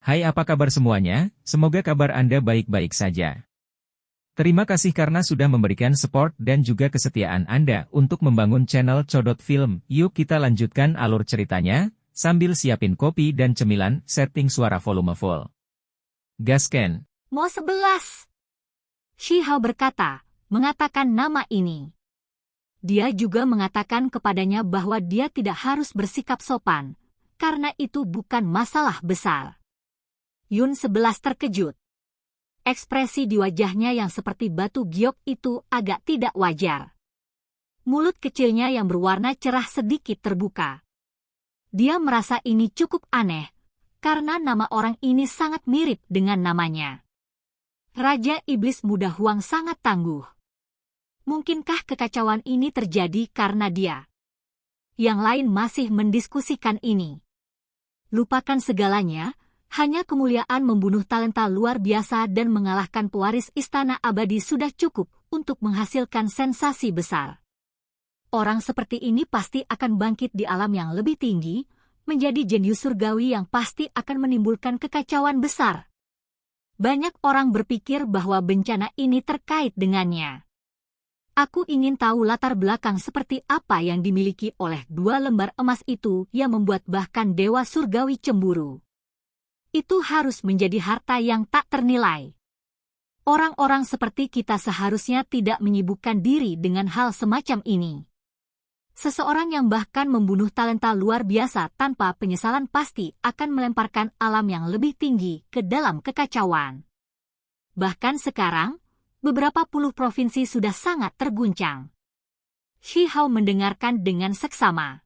Hai, apa kabar semuanya? Semoga kabar Anda baik-baik saja. Terima kasih karena sudah memberikan support dan juga kesetiaan Anda untuk membangun channel Codot Film. Yuk kita lanjutkan alur ceritanya, sambil siapin kopi dan cemilan, setting suara volume full. Gasken. Mo 11. Shi Hao berkata, mengatakan nama ini. Dia juga mengatakan kepadanya bahwa dia tidak harus bersikap sopan, karena itu bukan masalah besar. Yun 11 terkejut. Ekspresi di wajahnya yang seperti batu giok itu agak tidak wajar. Mulut kecilnya yang berwarna cerah sedikit terbuka. Dia merasa ini cukup aneh, karena nama orang ini sangat mirip dengan namanya. Raja Iblis Muda Huang sangat tangguh. Mungkinkah kekacauan ini terjadi karena dia? Yang lain masih mendiskusikan ini. Lupakan segalanya. Hanya kemuliaan membunuh talenta luar biasa dan mengalahkan pewaris istana abadi sudah cukup untuk menghasilkan sensasi besar. Orang seperti ini pasti akan bangkit di alam yang lebih tinggi, menjadi jenius surgawi yang pasti akan menimbulkan kekacauan besar. Banyak orang berpikir bahwa bencana ini terkait dengannya. Aku ingin tahu latar belakang seperti apa yang dimiliki oleh 2 lembar emas itu yang membuat bahkan dewa surgawi cemburu. Itu harus menjadi harta yang tak ternilai. Orang-orang seperti kita seharusnya tidak menyibukkan diri dengan hal semacam ini. Seseorang yang bahkan membunuh talenta luar biasa tanpa penyesalan pasti akan melemparkan alam yang lebih tinggi ke dalam kekacauan. Bahkan sekarang, beberapa puluh provinsi sudah sangat terguncang. Shi Hao mendengarkan dengan seksama.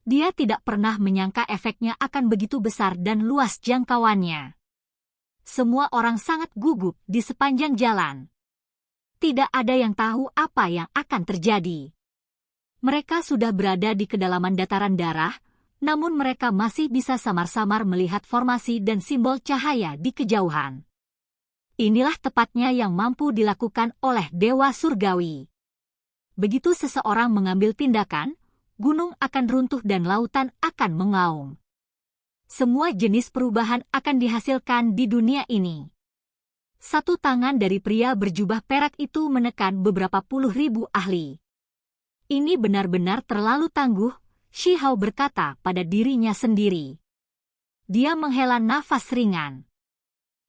Dia tidak pernah menyangka efeknya akan begitu besar dan luas jangkauannya. Semua orang sangat gugup di sepanjang jalan. Tidak ada yang tahu apa yang akan terjadi. Mereka sudah berada di kedalaman dataran darah, namun mereka masih bisa samar-samar melihat formasi dan simbol cahaya di kejauhan. Inilah tepatnya yang mampu dilakukan oleh Dewa Surgawi. Begitu seseorang mengambil tindakan, gunung akan runtuh dan lautan akan mengaum. Semua jenis perubahan akan dihasilkan di dunia ini. Satu tangan dari pria berjubah perak itu menekan beberapa puluh ribu ahli. Ini benar-benar terlalu tangguh, Shi Hao berkata pada dirinya sendiri. Dia menghela nafas ringan.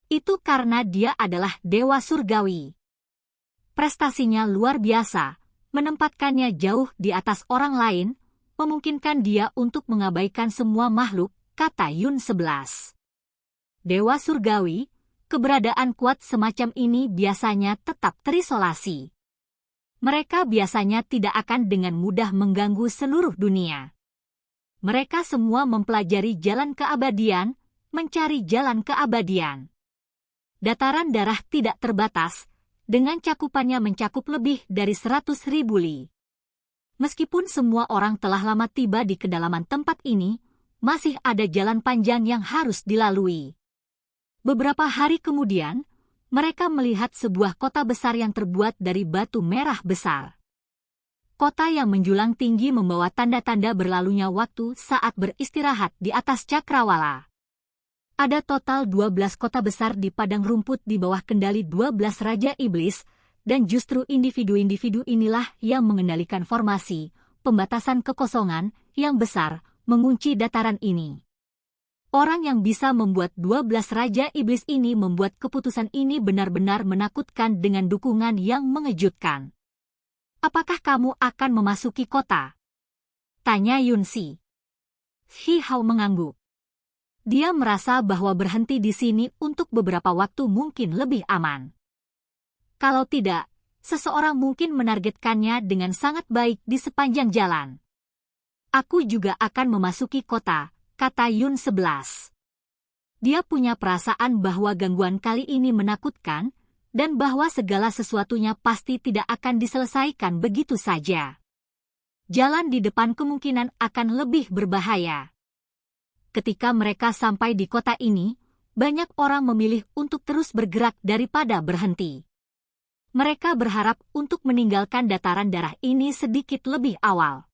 Itu karena dia adalah dewa surgawi. Prestasinya luar biasa, menempatkannya jauh di atas orang lain, memungkinkan dia untuk mengabaikan semua makhluk, kata Yun 11. Dewa surgawi, keberadaan kuat semacam ini biasanya tetap terisolasi. Mereka biasanya tidak akan dengan mudah mengganggu seluruh dunia. Mereka semua mempelajari jalan keabadian, mencari jalan keabadian. Dataran darah tidak terbatas, dengan cakupannya mencakup lebih dari 100.000 li. Meskipun semua orang telah lama tiba di kedalaman tempat ini, masih ada jalan panjang yang harus dilalui. Beberapa hari kemudian, mereka melihat sebuah kota besar yang terbuat dari batu merah besar. Kota yang menjulang tinggi membawa tanda-tanda berlalunya waktu saat beristirahat di atas cakrawala. Ada total 12 kota besar di padang rumput di bawah kendali 12 Raja Iblis, dan justru individu-individu inilah yang mengendalikan formasi, pembatasan kekosongan, yang besar, mengunci dataran ini. Orang yang bisa membuat 12 Raja Iblis ini membuat keputusan ini benar-benar menakutkan dengan dukungan yang mengejutkan. Apakah kamu akan memasuki kota? Tanya Yunsi. Shi Hao mengangguk. Dia merasa bahwa berhenti di sini untuk beberapa waktu mungkin lebih aman. Kalau tidak, seseorang mungkin menargetkannya dengan sangat baik di sepanjang jalan. Aku juga akan memasuki kota, kata Yun 11. Dia punya perasaan bahwa gangguan kali ini menakutkan, dan bahwa segala sesuatunya pasti tidak akan diselesaikan begitu saja. Jalan di depan kemungkinan akan lebih berbahaya. Ketika mereka sampai di kota ini, banyak orang memilih untuk terus bergerak daripada berhenti. Mereka berharap untuk meninggalkan dataran darah ini sedikit lebih awal.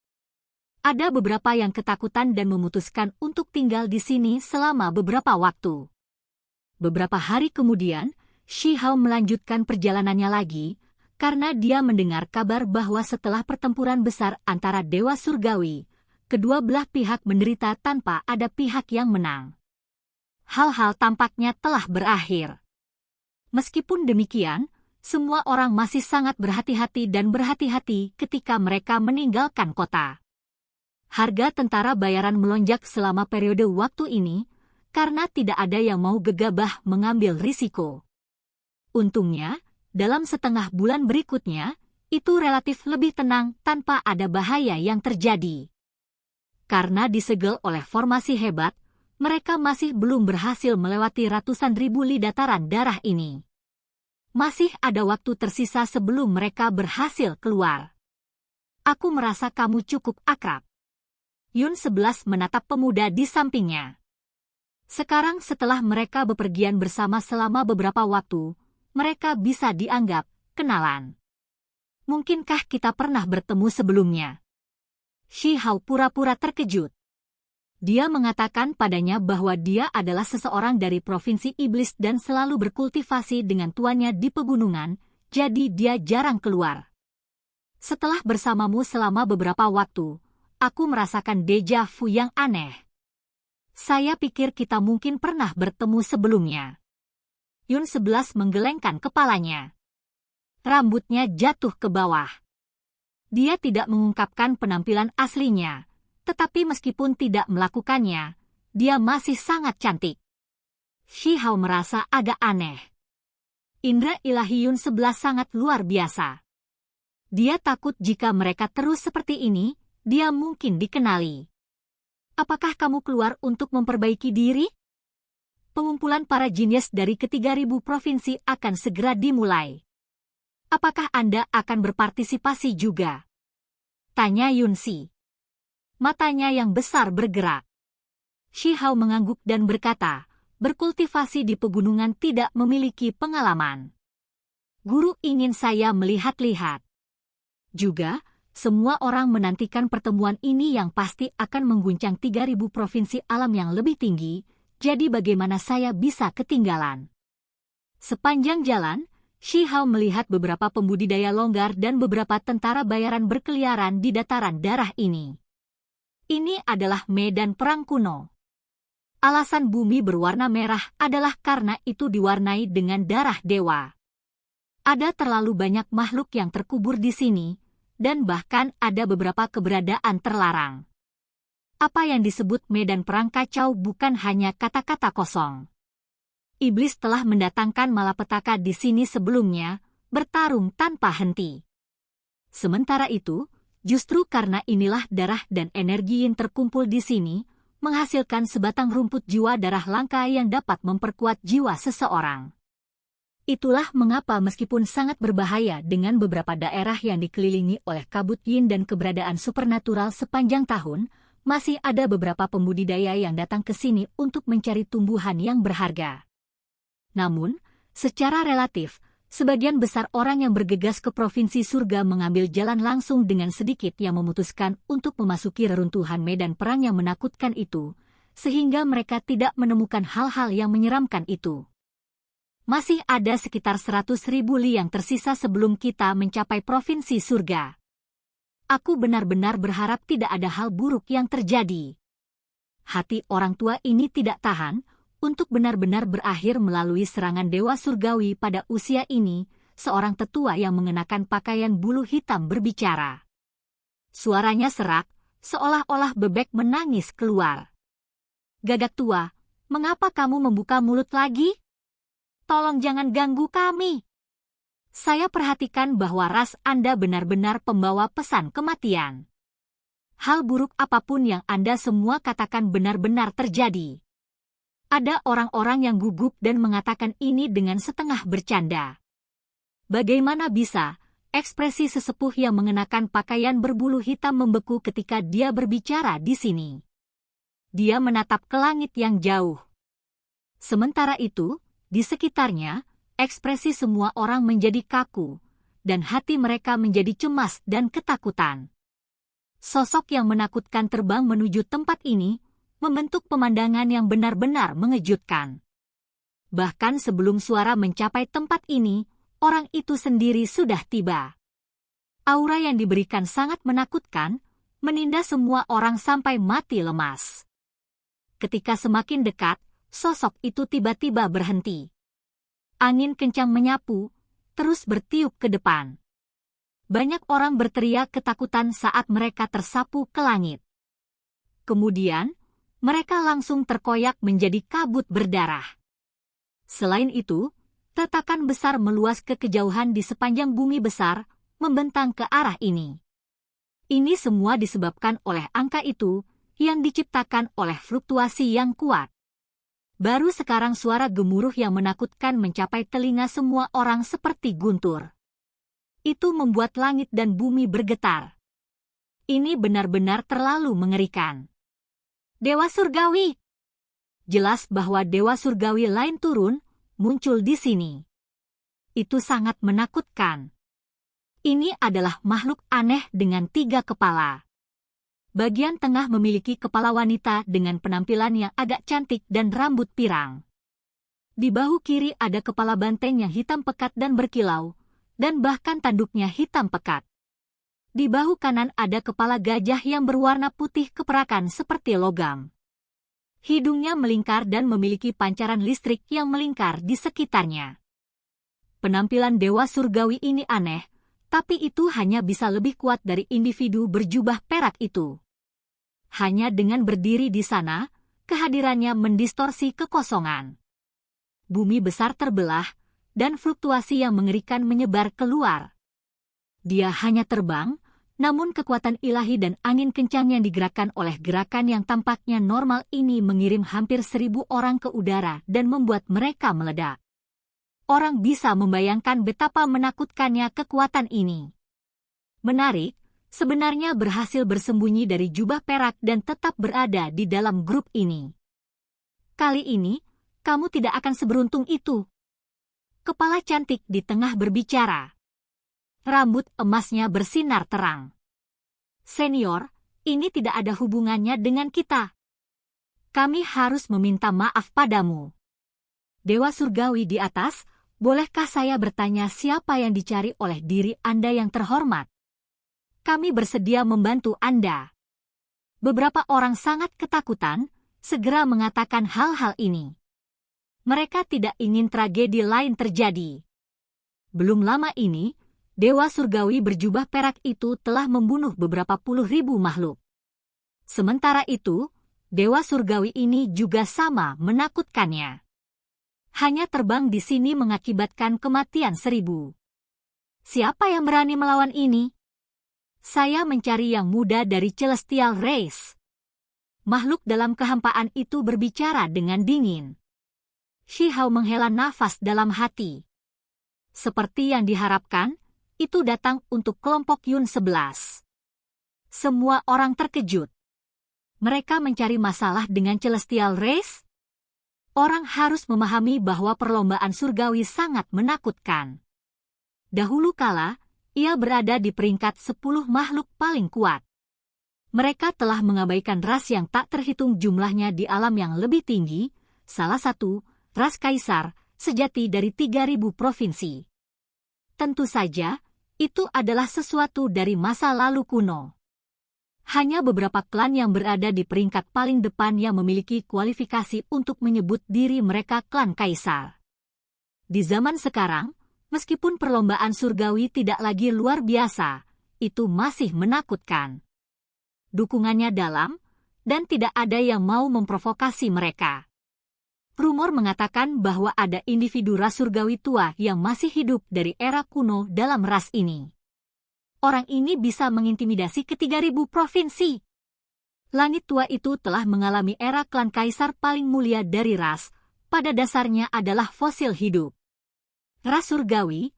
Ada beberapa yang ketakutan dan memutuskan untuk tinggal di sini selama beberapa waktu. Beberapa hari kemudian, Shi Hao melanjutkan perjalanannya lagi, karena dia mendengar kabar bahwa setelah pertempuran besar antara Dewa Surgawi, kedua belah pihak menderita tanpa ada pihak yang menang. Hal-hal tampaknya telah berakhir. Meskipun demikian, semua orang masih sangat berhati-hati dan berhati-hati ketika mereka meninggalkan kota. Harga tentara bayaran melonjak selama periode waktu ini, karena tidak ada yang mau gegabah mengambil risiko. Untungnya, dalam setengah bulan berikutnya, itu relatif lebih tenang tanpa ada bahaya yang terjadi. Karena disegel oleh formasi hebat, mereka masih belum berhasil melewati ratusan ribu li dataran darah ini. Masih ada waktu tersisa sebelum mereka berhasil keluar. Aku merasa kamu cukup akrab. Yun 11 menatap pemuda di sampingnya. Sekarang setelah mereka bepergian bersama selama beberapa waktu, mereka bisa dianggap kenalan. Mungkinkah kita pernah bertemu sebelumnya? Shi Hao pura-pura terkejut. Dia mengatakan padanya bahwa dia adalah seseorang dari Provinsi Iblis dan selalu berkultivasi dengan tuannya di pegunungan, jadi dia jarang keluar. Setelah bersamamu selama beberapa waktu, aku merasakan deja vu yang aneh. Saya pikir kita mungkin pernah bertemu sebelumnya. Yun 11 menggelengkan kepalanya. Rambutnya jatuh ke bawah. Dia tidak mengungkapkan penampilan aslinya, tetapi meskipun tidak melakukannya, dia masih sangat cantik. Shi Hao merasa agak aneh. Indra ilahi Yun 11 sangat luar biasa. Dia takut jika mereka terus seperti ini, dia mungkin dikenali. Apakah kamu keluar untuk memperbaiki diri? Pengumpulan para jinius dari ke-3.000 provinsi akan segera dimulai. Apakah Anda akan berpartisipasi juga? Tanya Yunsi. Matanya yang besar bergerak. Shi Hao mengangguk dan berkata, berkultivasi di pegunungan tidak memiliki pengalaman. Guru ingin saya melihat-lihat. Juga, semua orang menantikan pertemuan ini yang pasti akan mengguncang 3.000 provinsi alam yang lebih tinggi, jadi bagaimana saya bisa ketinggalan? Sepanjang jalan, Shi Hao melihat beberapa pembudidaya longgar dan beberapa tentara bayaran berkeliaran di dataran darah ini. Ini adalah medan perang kuno. Alasan bumi berwarna merah adalah karena itu diwarnai dengan darah dewa. Ada terlalu banyak makhluk yang terkubur di sini, dan bahkan ada beberapa keberadaan terlarang. Apa yang disebut medan perang kacau bukan hanya kata-kata kosong. Iblis telah mendatangkan malapetaka di sini sebelumnya, bertarung tanpa henti. Sementara itu, justru karena inilah darah dan energi yang terkumpul di sini, menghasilkan sebatang rumput jiwa darah langka yang dapat memperkuat jiwa seseorang. Itulah mengapa meskipun sangat berbahaya dengan beberapa daerah yang dikelilingi oleh kabut yin dan keberadaan supernatural sepanjang tahun, masih ada beberapa pembudidaya yang datang ke sini untuk mencari tumbuhan yang berharga. Namun, secara relatif, sebagian besar orang yang bergegas ke provinsi surga mengambil jalan langsung dengan sedikit yang memutuskan untuk memasuki reruntuhan medan perang yang menakutkan itu, sehingga mereka tidak menemukan hal-hal yang menyeramkan itu. Masih ada sekitar 100.000 li yang tersisa sebelum kita mencapai provinsi surga. Aku benar-benar berharap tidak ada hal buruk yang terjadi. Hati orang tua ini tidak tahan untuk benar-benar berakhir melalui serangan dewa surgawi pada usia ini, seorang tetua yang mengenakan pakaian bulu hitam berbicara. Suaranya serak, seolah-olah bebek menangis keluar. Gagak tua, mengapa kamu membuka mulut lagi? Tolong jangan ganggu kami. Saya perhatikan bahwa ras Anda benar-benar pembawa pesan kematian. Hal buruk apapun yang Anda semua katakan benar-benar terjadi. Ada orang-orang yang gugup dan mengatakan ini dengan setengah bercanda. Bagaimana bisa ekspresi sesepuh yang mengenakan pakaian berbulu hitam membeku ketika dia berbicara di sini? Dia menatap ke langit yang jauh. Sementara itu, di sekitarnya, ekspresi semua orang menjadi kaku, dan hati mereka menjadi cemas dan ketakutan. Sosok yang menakutkan terbang menuju tempat ini, membentuk pemandangan yang benar-benar mengejutkan. Bahkan sebelum suara mencapai tempat ini, orang itu sendiri sudah tiba. Aura yang diberikan sangat menakutkan, menindas semua orang sampai mati lemas. Ketika semakin dekat, sosok itu tiba-tiba berhenti. Angin kencang menyapu, terus bertiup ke depan. Banyak orang berteriak ketakutan saat mereka tersapu ke langit. Kemudian, mereka langsung terkoyak menjadi kabut berdarah. Selain itu, tatakan besar meluas ke kejauhan di sepanjang bumi besar, membentang ke arah ini. Ini semua disebabkan oleh angka itu, yang diciptakan oleh fluktuasi yang kuat. Baru sekarang suara gemuruh yang menakutkan mencapai telinga semua orang seperti guntur. Itu membuat langit dan bumi bergetar. Ini benar-benar terlalu mengerikan. Dewa Surgawi! Jelas bahwa Dewa Surgawi lain turun, muncul di sini. Itu sangat menakutkan. Ini adalah makhluk aneh dengan 3 kepala. Bagian tengah memiliki kepala wanita dengan penampilan yang agak cantik dan rambut pirang. Di bahu kiri ada kepala banteng yang hitam pekat dan berkilau, dan bahkan tanduknya hitam pekat. Di bahu kanan ada kepala gajah yang berwarna putih keperakan seperti logam. Hidungnya melingkar dan memiliki pancaran listrik yang melingkar di sekitarnya. Penampilan Dewa Surgawi ini aneh, tapi itu hanya bisa lebih kuat dari individu berjubah perak itu. Hanya dengan berdiri di sana, kehadirannya mendistorsi kekosongan. Bumi besar terbelah, dan fluktuasi yang mengerikan menyebar keluar. Dia hanya terbang, namun kekuatan ilahi dan angin kencang yang digerakkan oleh gerakan yang tampaknya normal ini mengirim hampir 1000 orang ke udara dan membuat mereka meledak. Orang bisa membayangkan betapa menakutkannya kekuatan ini. Menarik, sebenarnya berhasil bersembunyi dari jubah perak dan tetap berada di dalam grup ini. Kali ini, kamu tidak akan seberuntung itu. Kepala cantik di tengah berbicara. Rambut emasnya bersinar terang. Senior, ini tidak ada hubungannya dengan kita. Kami harus meminta maaf padamu. Dewa Surgawi di atas, bolehkah saya bertanya siapa yang dicari oleh diri Anda yang terhormat? Kami bersedia membantu Anda. Beberapa orang sangat ketakutan, segera mengatakan hal-hal ini. Mereka tidak ingin tragedi lain terjadi. Belum lama ini, Dewa Surgawi berjubah perak itu telah membunuh beberapa puluh ribu makhluk. Sementara itu, Dewa Surgawi ini juga sama menakutkannya. Hanya terbang di sini mengakibatkan kematian 1000. Siapa yang berani melawan ini? Saya mencari yang muda dari Celestial Race. Makhluk dalam kehampaan itu berbicara dengan dingin. Shihao menghela nafas dalam hati. Seperti yang diharapkan, itu datang untuk kelompok Yun 11. Semua orang terkejut. Mereka mencari masalah dengan Celestial Race? Orang harus memahami bahwa perlombaan surgawi sangat menakutkan. Dahulu kala, ia berada di peringkat 10 makhluk paling kuat. Mereka telah mengabaikan ras yang tak terhitung jumlahnya di alam yang lebih tinggi, salah satu, ras kaisar, sejati dari 3000 provinsi. Tentu saja, itu adalah sesuatu dari masa lalu kuno. Hanya beberapa klan yang berada di peringkat paling depan yang memiliki kualifikasi untuk menyebut diri mereka klan kaisar. Di zaman sekarang, meskipun perlombaan surgawi tidak lagi luar biasa, itu masih menakutkan. Dukungannya dalam, dan tidak ada yang mau memprovokasi mereka. Rumor mengatakan bahwa ada individu ras surgawi tua yang masih hidup dari era kuno dalam ras ini. Orang ini bisa mengintimidasi ke 3000 provinsi. Langit tua itu telah mengalami era klan kaisar paling mulia dari ras, pada dasarnya adalah fosil hidup. Ras surgawi,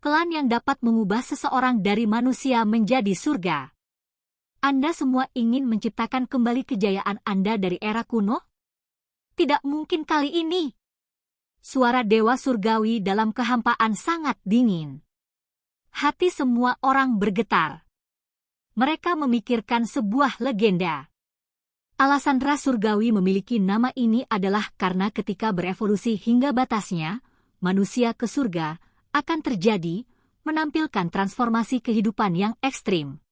klan yang dapat mengubah seseorang dari manusia menjadi surga. Anda semua ingin menciptakan kembali kejayaan Anda dari era kuno? Tidak mungkin kali ini. Suara Dewa Surgawi dalam kehampaan sangat dingin. Hati semua orang bergetar. Mereka memikirkan sebuah legenda. Alasan ras surgawi memiliki nama ini adalah karena ketika berevolusi hingga batasnya, manusia ke surga akan terjadi, menampilkan transformasi kehidupan yang ekstrim.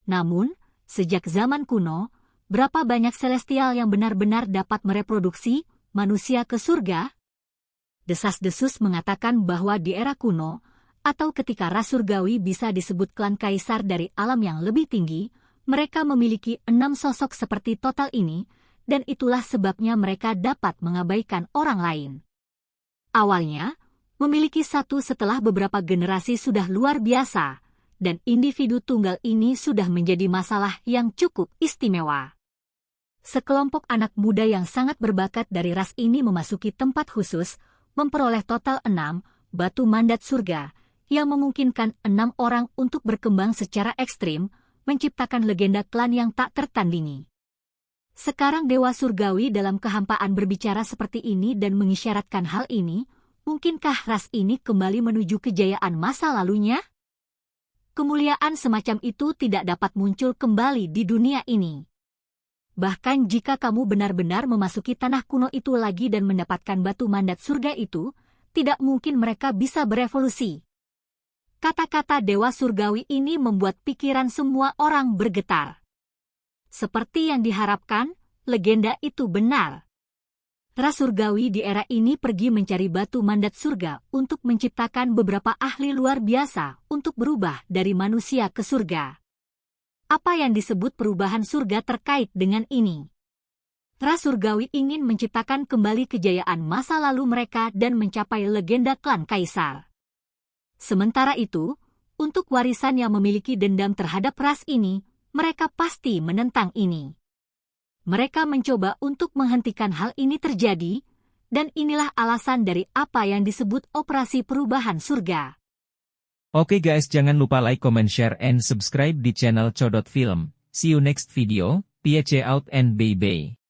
Namun, sejak zaman kuno, berapa banyak celestial yang benar-benar dapat mereproduksi manusia ke surga? Desas-desus mengatakan bahwa di era kuno, atau ketika ras surgawi bisa disebut klan kaisar dari alam yang lebih tinggi, mereka memiliki 6 sosok seperti total ini, dan itulah sebabnya mereka dapat mengabaikan orang lain. Awalnya, memiliki satu setelah beberapa generasi sudah luar biasa, dan individu tunggal ini sudah menjadi masalah yang cukup istimewa. Sekelompok anak muda yang sangat berbakat dari ras ini memasuki tempat khusus, memperoleh total 6 batu mandat surga, yang memungkinkan 6 orang untuk berkembang secara ekstrim, menciptakan legenda klan yang tak tertandingi. Sekarang Dewa Surgawi dalam kehampaan berbicara seperti ini dan mengisyaratkan hal ini, mungkinkah ras ini kembali menuju kejayaan masa lalunya? Kemuliaan semacam itu tidak dapat muncul kembali di dunia ini. Bahkan jika kamu benar-benar memasuki tanah kuno itu lagi dan mendapatkan batu mandat surga itu, tidak mungkin mereka bisa berevolusi. Kata-kata Dewa Surgawi ini membuat pikiran semua orang bergetar. Seperti yang diharapkan, legenda itu benar. Ras surgawi di era ini pergi mencari batu mandat surga untuk menciptakan beberapa ahli luar biasa untuk berubah dari manusia ke surga. Apa yang disebut perubahan surga terkait dengan ini? Ras surgawi ingin menciptakan kembali kejayaan masa lalu mereka dan mencapai legenda klan kaisar. Sementara itu, untuk warisan yang memiliki dendam terhadap ras ini, mereka pasti menentang ini. Mereka mencoba untuk menghentikan hal ini terjadi, dan inilah alasan dari apa yang disebut operasi perubahan surga. Oke guys, jangan lupa like, comment, share, and subscribe di channel Codot Film. See you next video, peace out and bye-bye.